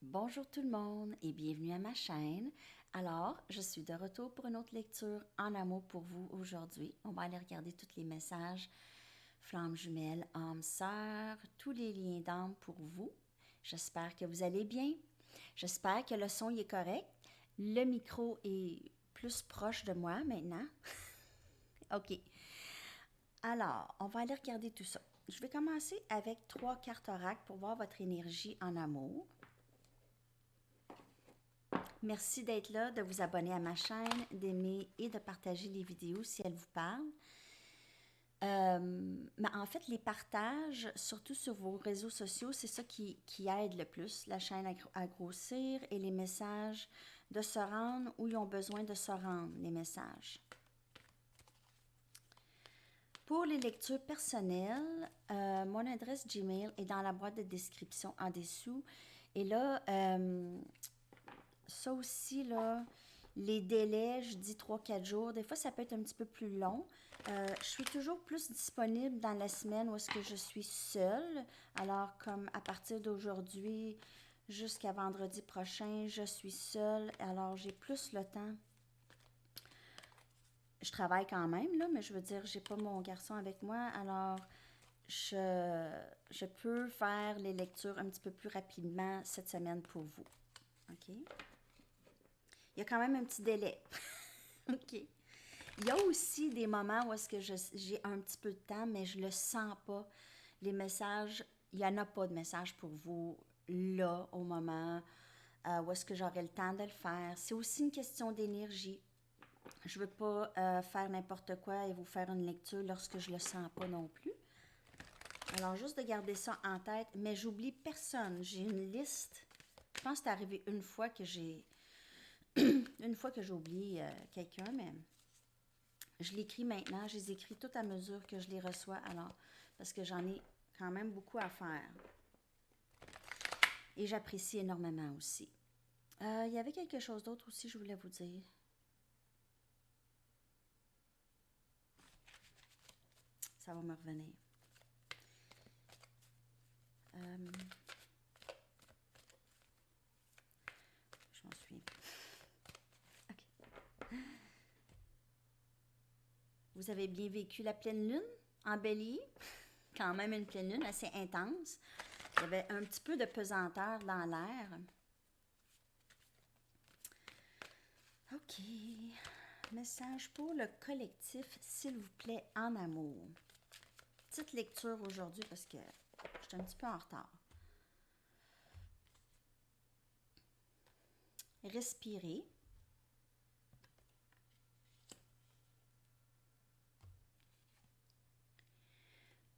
Bonjour tout le monde et bienvenue à ma chaîne. Alors, je suis de retour pour une autre lecture en amour pour vous aujourd'hui. On va aller regarder tous les messages, flammes jumelles, âmes sœurs, tous les liens d'âme pour vous. J'espère que vous allez bien. J'espère que le son y est correct. Le micro est plus proche de moi maintenant. OK. Alors, on va aller regarder tout ça. Je vais commencer avec 3 cartes oracle pour voir votre énergie en amour. Merci d'être là, de vous abonner à ma chaîne, d'aimer et de partager les vidéos si elles vous parlent. Mais en fait, les partages, surtout sur vos réseaux sociaux, c'est ça qui aide le plus la chaîne à grossir et les messages de se rendre où ils ont besoin de se rendre, les messages. Pour les lectures personnelles, mon adresse Gmail est dans la boîte de description en dessous. Et là, ça aussi, là, les délais, je dis 3 4 jours. Des fois, ça peut être un petit peu plus long. Je suis toujours plus disponible dans la semaine où est-ce que je suis seule. Alors, comme à partir d'aujourd'hui jusqu'à vendredi prochain, je suis seule. Alors, j'ai plus le temps. Je travaille quand même, là, mais je veux dire, j'ai pas mon garçon avec moi. Alors, je peux faire les lectures un petit peu plus rapidement cette semaine pour vous. OK? Il y a quand même un petit délai. OK. Il y a aussi des moments où est-ce que j'ai un petit peu de temps, mais je le sens pas. Les messages, il n'y en a pas de message pour vous là, au moment où est-ce que j'aurai le temps de le faire. C'est aussi une question d'énergie. Je veux pas faire n'importe quoi et vous faire une lecture lorsque je le sens pas non plus. Alors, juste de garder ça en tête, mais j'oublie personne. J'ai une liste. Je pense que c'est arrivé une fois que j'ai oublié quelqu'un, mais je l'écris maintenant. Je les écris tout à mesure que je les reçois, alors, parce que j'en ai quand même beaucoup à faire. Et j'apprécie énormément aussi. Il y avait quelque chose d'autre aussi, je voulais vous dire. Ça va me revenir. Euh, je m'en souviens. OK. Vous avez bien vécu la pleine lune en Bélier? Quand même une pleine lune assez intense. Il y avait un petit peu de pesanteur dans l'air. OK. Message pour le collectif, s'il vous plaît, en amour. Petite lecture aujourd'hui parce que je suis un petit peu en retard. Respirez.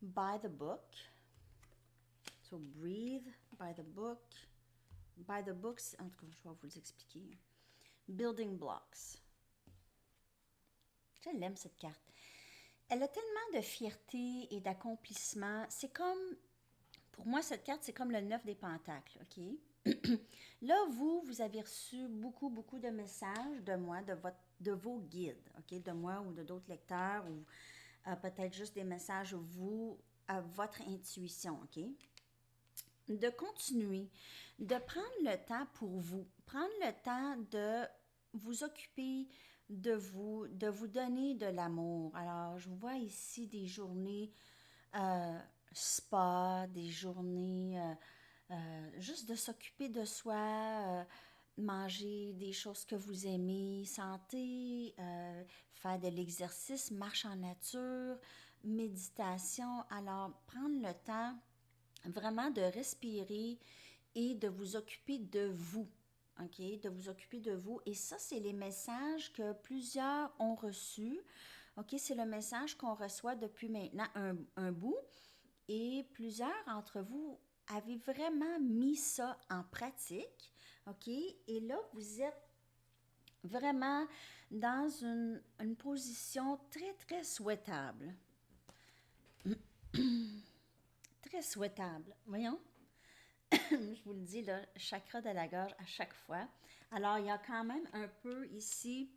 By the book. So breathe by the book. By the books, en tout cas, je vais vous expliquer. Building blocks. Je l'aime cette carte. Elle a tellement de fierté et d'accomplissement. C'est comme, pour moi, cette carte, c'est comme le 9 des pentacles, OK? Là, vous avez reçu beaucoup, beaucoup de messages de moi, de vos guides, OK? De moi ou de d'autres lecteurs, ou peut-être juste des messages, vous, à votre intuition, OK? De continuer, de prendre le temps pour vous, prendre le temps de vous occuper de vous donner de l'amour. Alors, je vous vois ici des journées spa, des journées juste de s'occuper de soi, manger des choses que vous aimez, santé, faire de l'exercice, marche en nature, méditation. Alors, prendre le temps vraiment de respirer et de vous occuper de vous. OK? De vous occuper de vous. Et ça, c'est les messages que plusieurs ont reçus. OK? C'est le message qu'on reçoit depuis maintenant un bout. Et plusieurs d'entre vous avez vraiment mis ça en pratique. OK? Et là, vous êtes vraiment dans une position très, très souhaitable. Très souhaitable. Voyons. Je vous le dis, là, chakra de la gorge à chaque fois. Alors, il y a quand même un peu ici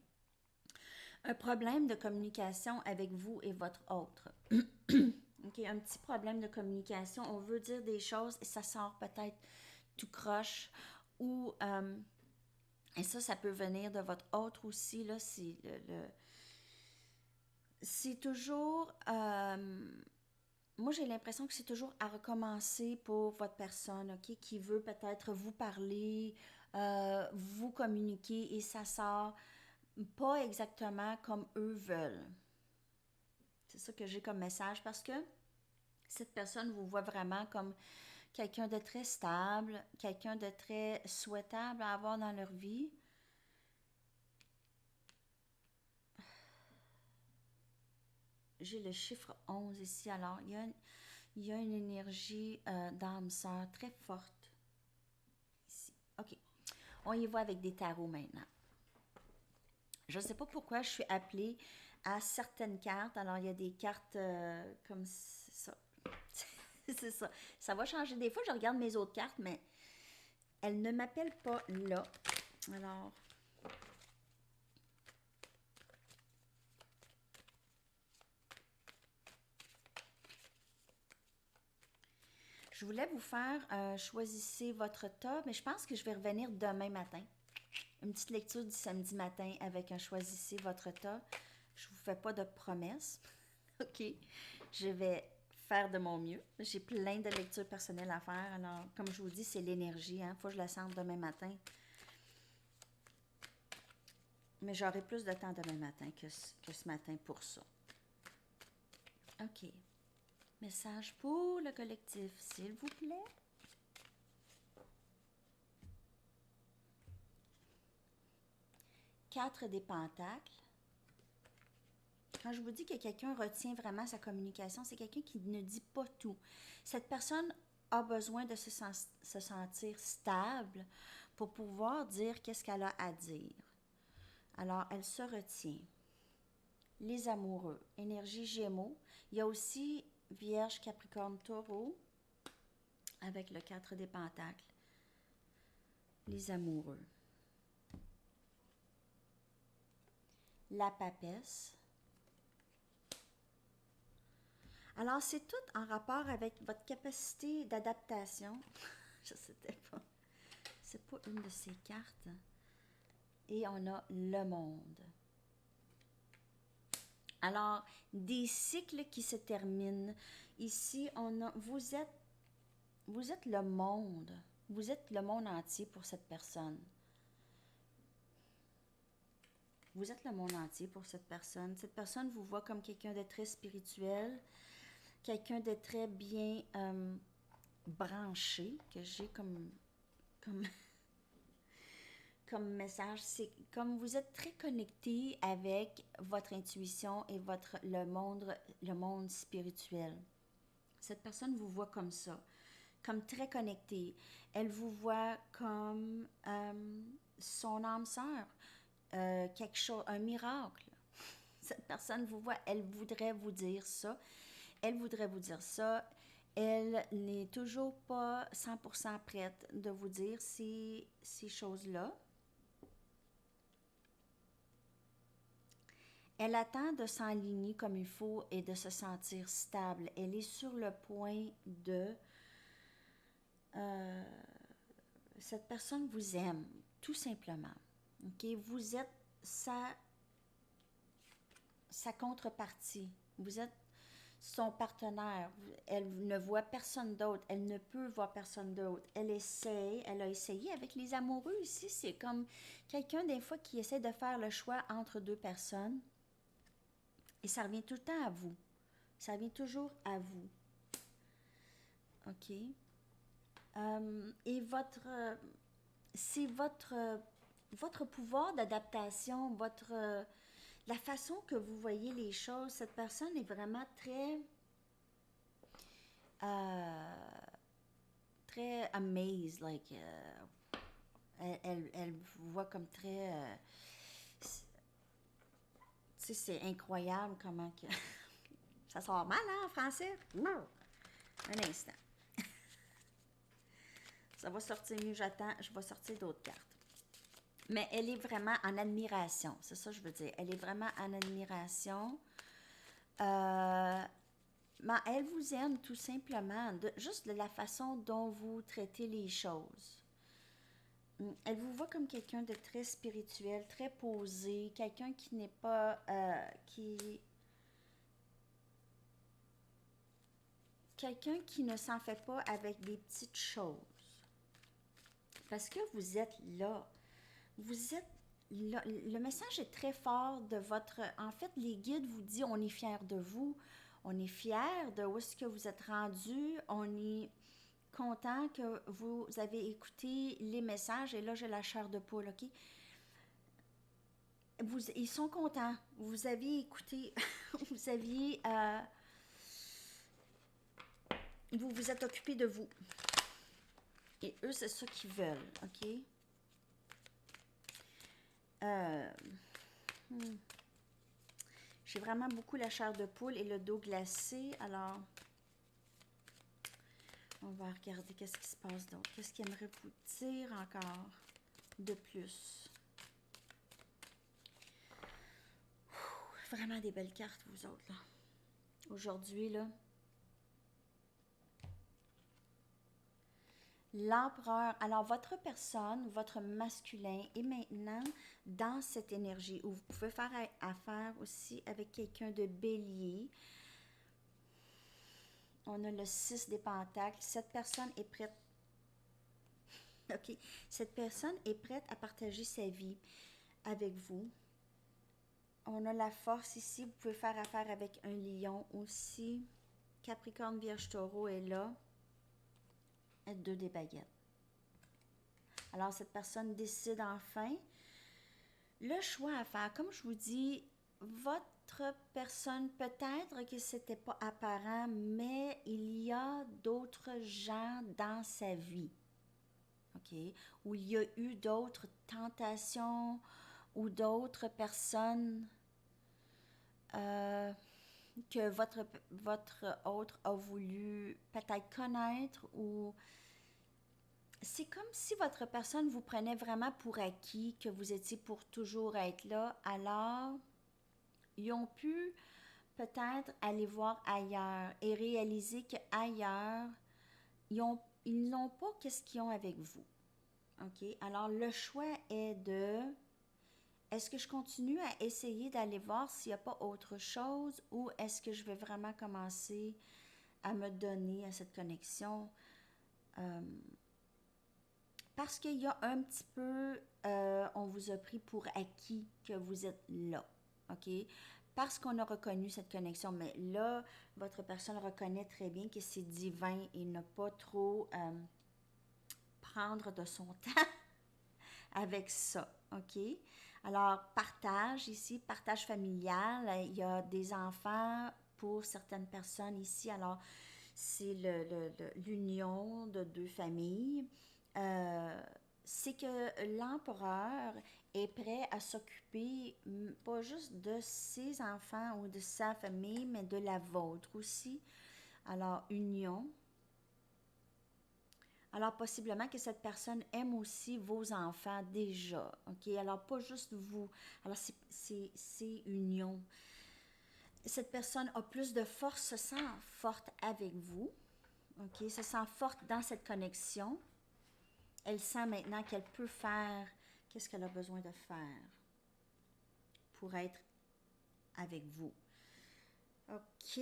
un problème de communication avec vous et votre autre. OK, un petit problème de communication. On veut dire des choses et ça sort peut-être tout croche ou, et ça peut venir de votre autre aussi, là, c'est toujours, moi j'ai l'impression que c'est toujours à recommencer pour votre personne, OK, qui veut peut-être vous parler, vous communiquer et ça sort pas exactement comme eux veulent. C'est ça que j'ai comme message parce que cette personne vous voit vraiment comme quelqu'un de très stable, quelqu'un de très souhaitable à avoir dans leur vie. J'ai le chiffre 11 ici, alors il y a une énergie d'âme sœur très forte ici. OK, on y va avec des tarots maintenant. Je ne sais pas pourquoi je suis appelée à certaines cartes. Alors, il y a des cartes comme ça. C'est ça. Ça va changer. Des fois, je regarde mes autres cartes, mais elles ne m'appellent pas là. Alors, je voulais vous faire choisissez votre tas, mais je pense que je vais revenir demain matin. Une petite lecture du samedi matin avec un choisissez votre tas. Je ne vous fais pas de promesses. OK. Je vais faire de mon mieux. J'ai plein de lectures personnelles à faire. Alors, comme je vous dis, c'est l'énergie. Hein? Faut que je la sente demain matin. Mais j'aurai plus de temps demain matin que ce matin pour ça. OK. Message pour le collectif, s'il vous plaît. Quatre des pentacles. Quand je vous dis que quelqu'un retient vraiment sa communication, c'est quelqu'un qui ne dit pas tout. Cette personne a besoin de se sentir stable pour pouvoir dire qu'est-ce qu'elle a à dire. Alors, elle se retient. Les amoureux, énergie Gémeaux. Il y a aussi Vierge, Capricorne, Taureau avec le 4 des pentacles. Les amoureux. La papesse. Alors, c'est tout en rapport avec votre capacité d'adaptation. Je ne sais pas. C'est pas une de ces cartes. Et on a le monde. Alors, des cycles qui se terminent. Ici, on a, vous êtes le monde. Vous êtes le monde entier pour cette personne. Vous êtes le monde entier pour cette personne. Cette personne vous voit comme quelqu'un de très spirituel, quelqu'un de très bien branché, que j'ai comme, comme message. C'est comme vous êtes très connecté avec votre intuition et le monde spirituel. Cette personne vous voit comme ça, comme très connecté. Elle vous voit comme son âme sœur, quelque chose, un miracle. Cette personne vous voit, elle voudrait vous dire ça. Elle voudrait vous dire ça. Elle n'est toujours pas 100% prête de vous dire ces choses-là. Elle attend de s'enligner comme il faut et de se sentir stable. Elle est sur le point de... cette personne vous aime, tout simplement. Okay? Vous êtes sa contrepartie. Vous êtes son partenaire. Elle ne voit personne d'autre. Elle ne peut voir personne d'autre. Elle a essayé avec les amoureux ici. C'est comme quelqu'un des fois qui essaie de faire le choix entre deux personnes. Et ça revient tout le temps à vous. Ça revient toujours à vous. OK? Et c'est votre pouvoir d'adaptation, la façon que vous voyez les choses. Cette personne est vraiment très amazed, like, elle vous voit comme très, tu sais, c'est incroyable comment que, ça sort mal, hein, en français? Non! Un instant. Ça va sortir mieux, j'attends, je vais sortir d'autres cartes. Mais elle est vraiment en admiration, c'est ça que je veux dire. Elle est vraiment en admiration. Mais elle vous aime tout simplement, juste de la façon dont vous traitez les choses. Elle vous voit comme quelqu'un de très spirituel, très posé, quelqu'un qui n'est pas, quelqu'un qui ne s'en fait pas avec des petites choses. Parce que vous êtes là. Vous êtes là. Le message est très fort de votre... En fait, les guides vous disent, on est fiers de vous. On est fiers de où est-ce que vous êtes rendu. On est content que vous avez écouté les messages. Et là, j'ai la chair de poule, OK? Ils sont contents. Vous aviez écouté, vous aviez... vous vous êtes occupé de vous. Et eux, c'est ça qu'ils veulent, OK? J'ai vraiment beaucoup la chair de poule et le dos glacé. Alors, on va regarder qu'est-ce qui se passe d'autre. Qu'est-ce qu'ils aimeraient vous dire encore de plus? Vraiment des belles cartes, vous autres, là. Aujourd'hui, là. L'empereur. Alors, votre personne, votre masculin est maintenant dans cette énergie où vous pouvez faire affaire aussi avec quelqu'un de bélier. On a le 6 des pentacles. Cette personne est prête. OK. Cette personne est prête à partager sa vie avec vous. On a la force ici. Vous pouvez faire affaire avec un lion aussi. Capricorne, Vierge, Taureau est là. Et 2 des baguettes. Alors, cette personne décide enfin le choix à faire. Comme je vous dis, votre personne, peut-être que c'était pas apparent, mais il y a d'autres gens dans sa vie, OK? Où il y a eu d'autres tentations ou d'autres personnes que votre autre a voulu peut-être connaître ou... C'est comme si votre personne vous prenait vraiment pour acquis, que vous étiez pour toujours être là. Alors, ils ont pu peut-être aller voir ailleurs et réaliser qu'ailleurs, ils n'ont pas qu'est-ce qu'ils ont avec vous. OK? Alors, le choix est de... Est-ce que je continue à essayer d'aller voir s'il n'y a pas autre chose ou est-ce que je vais vraiment commencer à me donner à cette connexion? Parce qu'il y a un petit peu, on vous a pris pour acquis que vous êtes là, OK? Parce qu'on a reconnu cette connexion, mais là, votre personne reconnaît très bien que c'est divin et ne pas trop prendre de son temps avec ça, OK? Alors, partage ici, partage familial, il y a des enfants pour certaines personnes ici, alors c'est l'union de 2 familles. C'est que l'empereur est prêt à s'occuper pas juste de ses enfants ou de sa famille, mais de la vôtre aussi. Alors, union. Alors, possiblement que cette personne aime aussi vos enfants déjà, OK? Alors, pas juste vous. Alors, c'est union. Cette personne a plus de force, se sent forte avec vous, OK? Se sent forte dans cette connexion. Elle sent maintenant qu'elle peut faire qu'est-ce qu'elle a besoin de faire pour être avec vous. OK.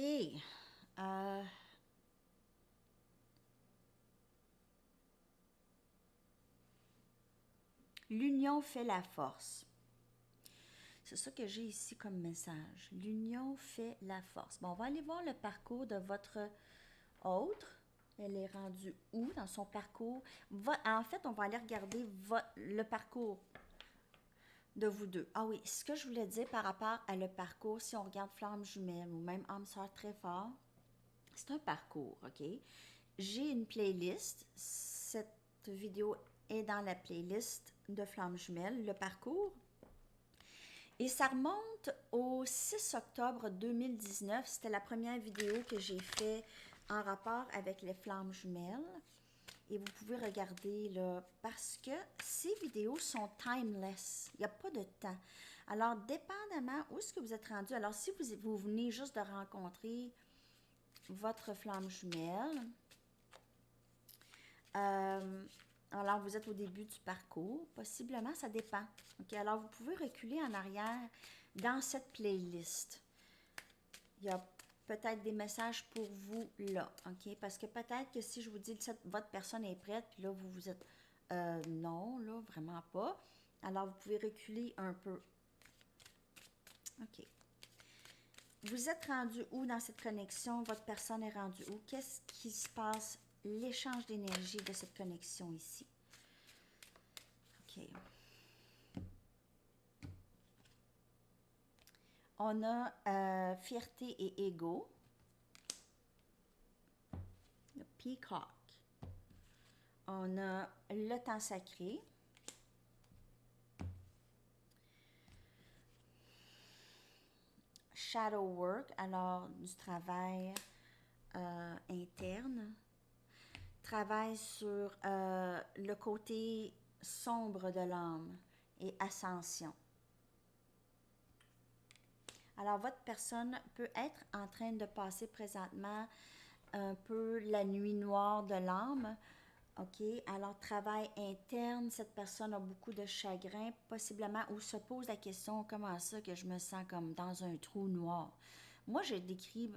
L'union fait la force. C'est ça que j'ai ici comme message. L'union fait la force. Bon, on va aller voir le parcours de votre autre. Elle est rendue où dans son parcours? En fait, on va aller regarder le parcours de vous deux. Ah oui, ce que je voulais dire par rapport à le parcours, si on regarde Flamme jumelle ou même âme sœur très fort, c'est un parcours, OK? J'ai une playlist. Cette vidéo est dans la playlist de Flamme jumelle, le parcours. Et ça remonte au 6 octobre 2019. C'était la première vidéo que j'ai faite en rapport avec les flammes jumelles. Et vous pouvez regarder là, parce que ces vidéos sont timeless. Il n'y a pas de temps. Alors, dépendamment où est-ce que vous êtes rendu, alors si vous venez juste de rencontrer votre flamme jumelle, Alors, vous êtes au début du parcours. Possiblement, ça dépend. OK? Alors, vous pouvez reculer en arrière dans cette playlist. Il y a peut-être des messages pour vous là. OK? Parce que peut-être que si je vous dis que votre personne est prête, puis là, vous vous êtes non, là, vraiment pas. Alors, vous pouvez reculer un peu. OK. Vous êtes rendu où dans cette connexion? Votre personne est rendue où? Qu'est-ce qui se passe? L'échange d'énergie de cette connexion ici. OK. On a fierté et ego. Le peacock. On a le temps sacré. Shadow work, alors du travail interne. Travail sur le côté sombre de l'âme et ascension. Alors, votre personne peut être en train de passer présentement un peu la nuit noire de l'âme. OK? Alors, travail interne, cette personne a beaucoup de chagrin, possiblement, ou se pose la question, comment ça que je me sens comme dans un trou noir? Moi, je décris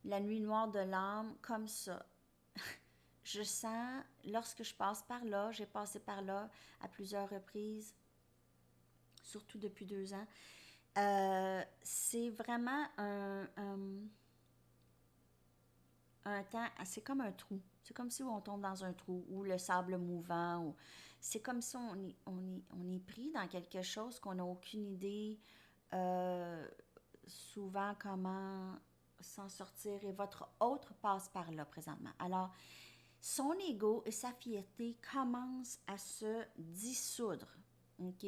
la nuit noire de l'âme comme ça. Je sens, lorsque je passe par là, j'ai passé par là à plusieurs reprises, surtout depuis 2 ans, c'est vraiment un temps, c'est comme un trou. C'est comme si on tombe dans un trou ou le sable mouvant. Ou, c'est comme si on est pris dans quelque chose qu'on n'a aucune idée souvent comment s'en sortir. Et votre autre passe par là présentement. Alors, son ego et sa fierté commencent à se dissoudre. OK?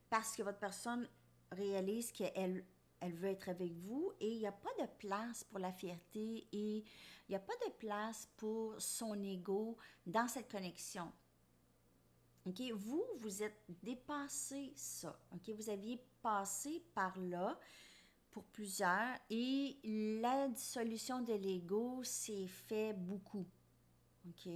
Parce que votre personne réalise qu'elle veut être avec vous et il n'y a pas de place pour la fierté et il n'y a pas de place pour son ego dans cette connexion. OK? Vous êtes dépassé ça. OK? Vous aviez passé par là pour plusieurs et la dissolution de l'ego s'est fait beaucoup. OK?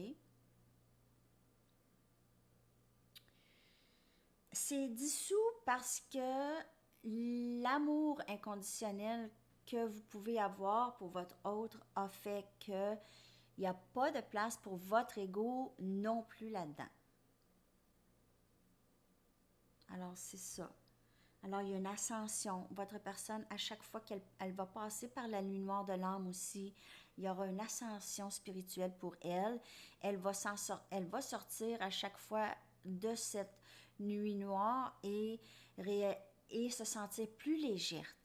C'est dissous parce que l'amour inconditionnel que vous pouvez avoir pour votre autre a fait que il n'y a pas de place pour votre ego non plus là-dedans. Alors, c'est ça. Alors, il y a une ascension. Votre personne, à chaque fois qu'elle va passer par la nuit noire de l'âme aussi, il y aura une ascension spirituelle pour elle. Elle va sortir à chaque fois de cette nuit noire et se sentir plus légère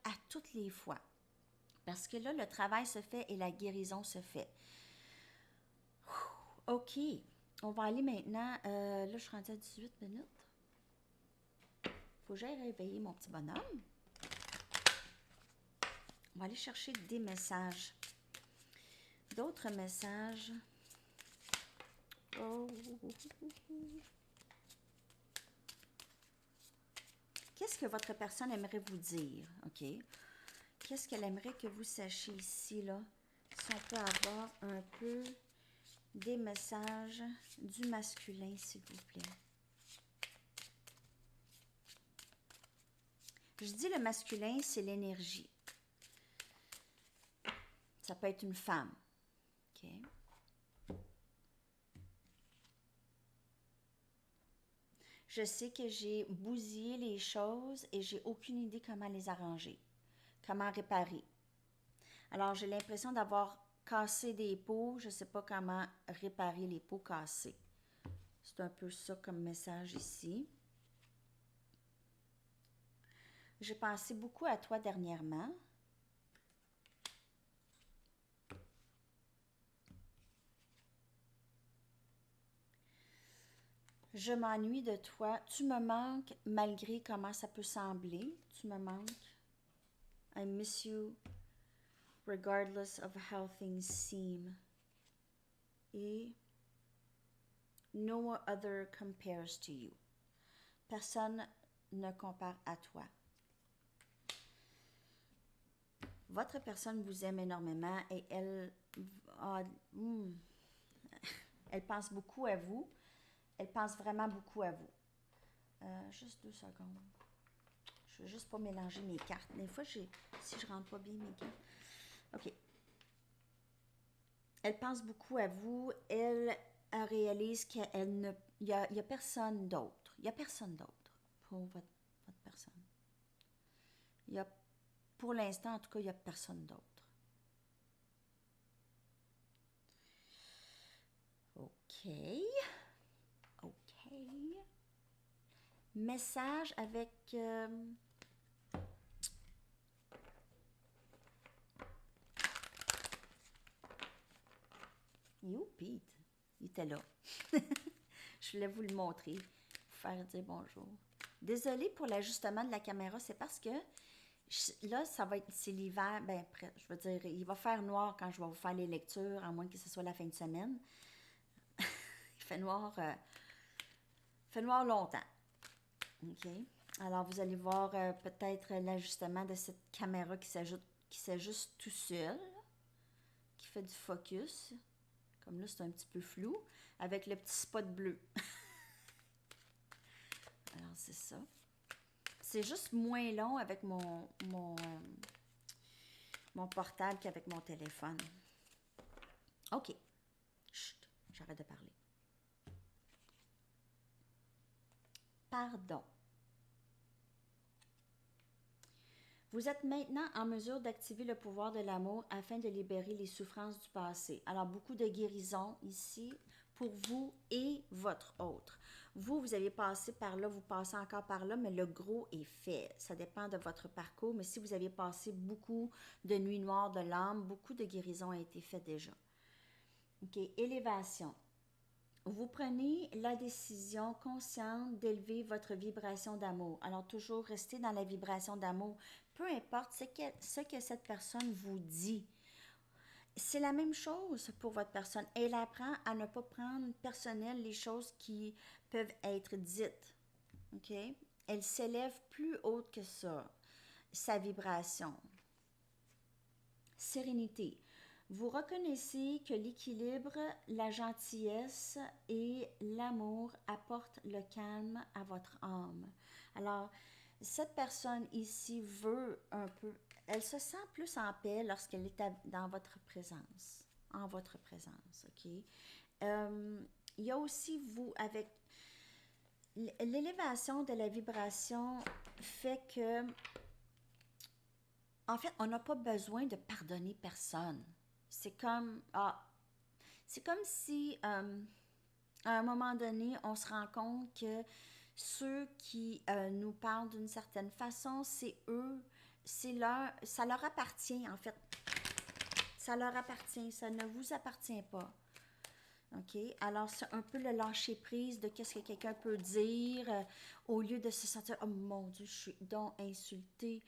à toutes les fois. Parce que là, le travail se fait et la guérison se fait. OK, on va aller maintenant, là je suis rendue à 18 minutes. Faut que j'aille réveiller mon petit bonhomme. On va aller chercher des messages. D'autres messages. Oh. Qu'est-ce que votre personne aimerait vous dire? OK. Qu'est-ce qu'elle aimerait que vous sachiez ici, là? Si on peut avoir un peu des messages du masculin, s'il vous plaît. Je dis le masculin, c'est l'énergie. Ça peut être une femme. OK. Je sais que j'ai bousillé les choses et j'ai aucune idée comment les arranger, comment réparer. Alors, j'ai l'impression d'avoir cassé des pots, je ne sais pas comment réparer les pots cassés. C'est un peu ça comme message ici. J'ai pensé beaucoup à toi dernièrement. Je m'ennuie de toi. Tu me manques malgré comment ça peut sembler. Tu me manques. I miss you regardless of how things seem. Et no other compares to you. Personne ne compare à toi. Votre personne vous aime énormément et elle Elle pense beaucoup à vous. Elle pense vraiment beaucoup à vous. Juste 2 secondes. Je ne veux juste pas mélanger mes cartes. Des fois, si je ne rentre pas bien mes cartes. OK. Elle pense beaucoup à vous. Elle réalise qu'il n'y a personne d'autre. Il n'y a personne d'autre pour votre personne. Pour l'instant, en tout cas, il n'y a personne d'autre. OK. OK. Message avec... Il est où, Pete? Il était là. Je voulais vous le montrer, vous faire dire bonjour. Désolée pour l'ajustement de la caméra, c'est parce que là, c'est l'hiver, je veux dire, il va faire noir quand je vais vous faire les lectures, à moins que ce soit la fin de semaine. Il fait noir longtemps. OK? Alors, vous allez voir peut-être l'ajustement de cette caméra qui s'ajuste tout seul, qui fait du focus. Comme là, c'est un petit peu flou, avec le petit spot bleu. Alors, c'est ça. C'est juste moins long avec mon portable qu'avec mon téléphone. OK. Chut, j'arrête de parler. Pardon. Vous êtes maintenant en mesure d'activer le pouvoir de l'amour afin de libérer les souffrances du passé. Alors, beaucoup de guérison ici pour vous et votre autre. Vous avez passé par là, vous passez encore par là, mais le gros est fait. Ça dépend de votre parcours, mais si vous avez passé beaucoup de nuits noires de l'âme, beaucoup de guérison a été faite déjà. OK, élévation. Vous prenez la décision consciente d'élever votre vibration d'amour. Alors, toujours rester dans la vibration d'amour. Peu importe ce que cette personne vous dit. C'est la même chose pour votre personne. Elle apprend à ne pas prendre personnel les choses qui peuvent être dites. OK? Elle s'élève plus haute que ça. Sa vibration. Sérénité. Vous reconnaissez que l'équilibre, la gentillesse et l'amour apportent le calme à votre âme. Alors, cette personne ici veut un peu, elle se sent plus en paix lorsqu'elle est dans votre présence, en votre présence, OK? Il y a aussi vous, avec l'élévation de la vibration fait que, en fait, on n'a pas besoin de pardonner personne. C'est comme si à un moment donné, on se rend compte que ceux qui nous parlent d'une certaine façon, c'est eux, ça leur appartient en fait. Ça leur appartient, ça ne vous appartient pas. OK? Alors, c'est un peu le lâcher prise de qu'est-ce que quelqu'un peut dire au lieu de se sentir, oh mon Dieu, je suis donc insultée.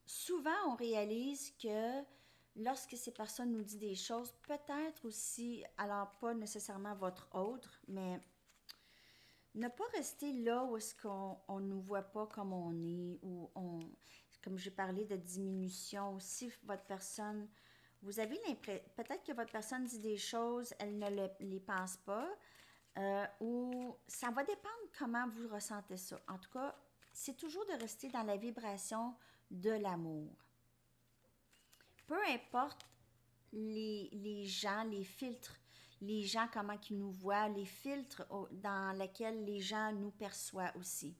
Souvent, on réalise que lorsque ces personnes nous disent des choses, peut-être aussi, alors pas nécessairement votre autre, mais ne pas rester là où est-ce qu'on ne nous voit pas comme on est, comme j'ai parlé de diminution, si votre personne, vous avez l'impression, peut-être que votre personne dit des choses, elle ne les pense pas, ou ça va dépendre comment vous ressentez ça. En tout cas, c'est toujours de rester dans la vibration de l'amour. Peu importe les gens, les filtres, les gens, comment ils nous voient, les filtres dans lesquels les gens nous perçoivent aussi.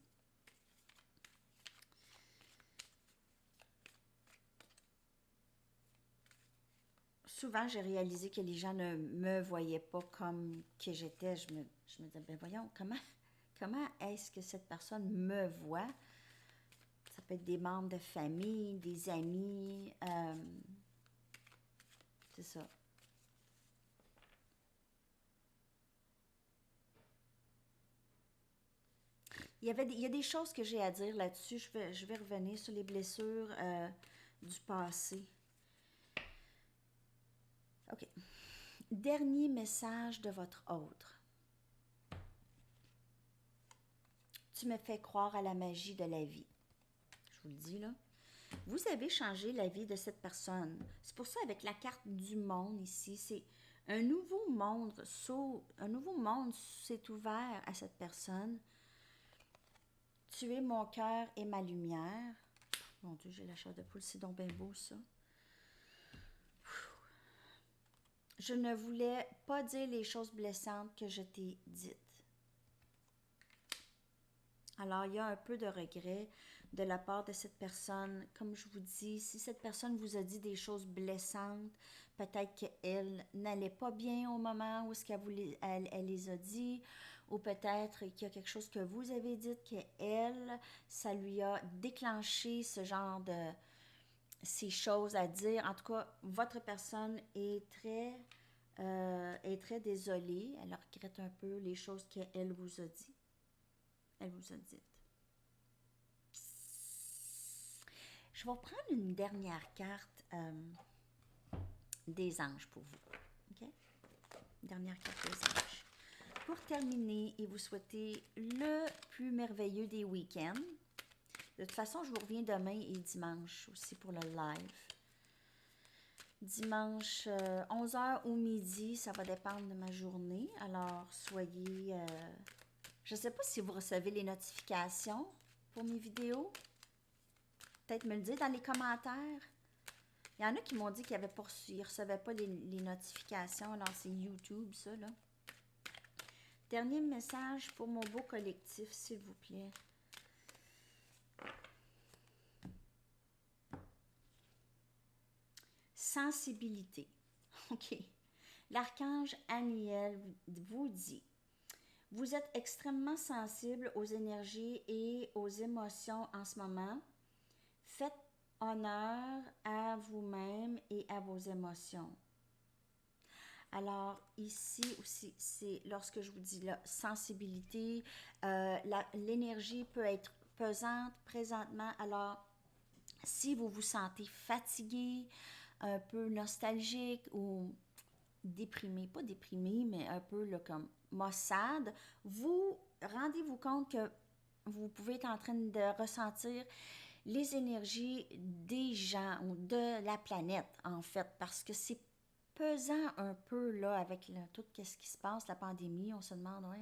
Souvent, j'ai réalisé que les gens ne me voyaient pas comme que j'étais. Je me disais, ben voyons, comment est-ce que cette personne me voit? Ça peut être des membres de famille, des amis, c'est ça. Il y a des choses que j'ai à dire là-dessus. Je vais revenir sur les blessures du passé. OK. Dernier message de votre autre. Tu me fais croire à la magie de la vie. Je vous le dis là. Vous avez changé la vie de cette personne. C'est pour ça, avec la carte du monde ici, c'est un nouveau monde, un nouveau monde s'est ouvert à cette personne. Tu es mon cœur et ma lumière. Mon Dieu, j'ai la chair de poule, c'est donc bien beau ça. Je ne voulais pas dire les choses blessantes que je t'ai dites. Alors, il y a un peu de regret de la part de cette personne. Comme je vous dis, si cette personne vous a dit des choses blessantes, peut-être qu'elle n'allait pas bien au moment où elle les a dit, ou peut-être qu'il y a quelque chose que vous avez dit qu'elle, ça lui a déclenché ce genre de ces choses à dire. En tout cas, votre personne est très désolée. Elle regrette un peu les choses qu'elle vous a dit. Elle vous a dites. Je vais prendre une dernière carte des anges pour vous. OK? Dernière carte des anges. Pour terminer et vous souhaiter le plus merveilleux des week-ends. De toute façon, je vous reviens demain et dimanche aussi pour le live. Dimanche, 11h ou midi, ça va dépendre de ma journée. Alors, soyez... je ne sais pas si vous recevez les notifications pour mes vidéos. Peut-être me le dire dans les commentaires. Il y en a qui m'ont dit qu'ils ne recevaient pas les notifications. Alors, c'est YouTube, ça, là. Dernier message pour mon beau collectif, s'il vous plaît. Sensibilité. OK. L'archange Aniel vous dit: vous êtes extrêmement sensible aux énergies et aux émotions en ce moment. Faites honneur à vous-même et à vos émotions. Alors, ici aussi, c'est lorsque je vous dis la sensibilité, l'énergie peut être pesante présentement. Alors, si vous vous sentez fatigué, un peu nostalgique ou déprimé, pas déprimé, mais un peu là, comme maussade, vous rendez-vous compte que vous pouvez être en train de ressentir les énergies des gens ou de la planète, en fait, parce que c'est pesant un peu, là, avec tout ce qui se passe, la pandémie. On se demande, ouais,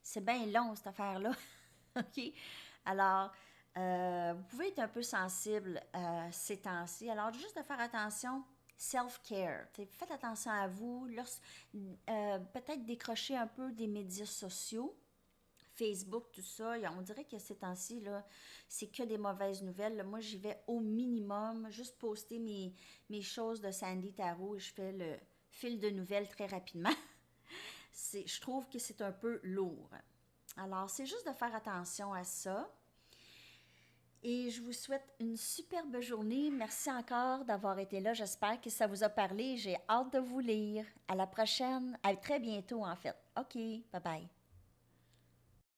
c'est bien long, cette affaire-là. OK? Alors, vous pouvez être un peu sensible ces temps-ci. Alors, juste de faire attention, self-care. Faites attention à vous. Peut-être décrocher un peu des médias sociaux. Facebook, tout ça, on dirait que ces temps-ci, là, c'est que des mauvaises nouvelles. Là, moi, j'y vais au minimum, juste poster mes choses de Sandy Tarot et je fais le fil de nouvelles très rapidement. Je trouve que c'est un peu lourd. Alors, c'est juste de faire attention à ça. Et je vous souhaite une superbe journée. Merci encore d'avoir été là. J'espère que ça vous a parlé. J'ai hâte de vous lire. À la prochaine. À très bientôt, en fait. OK. Bye bye.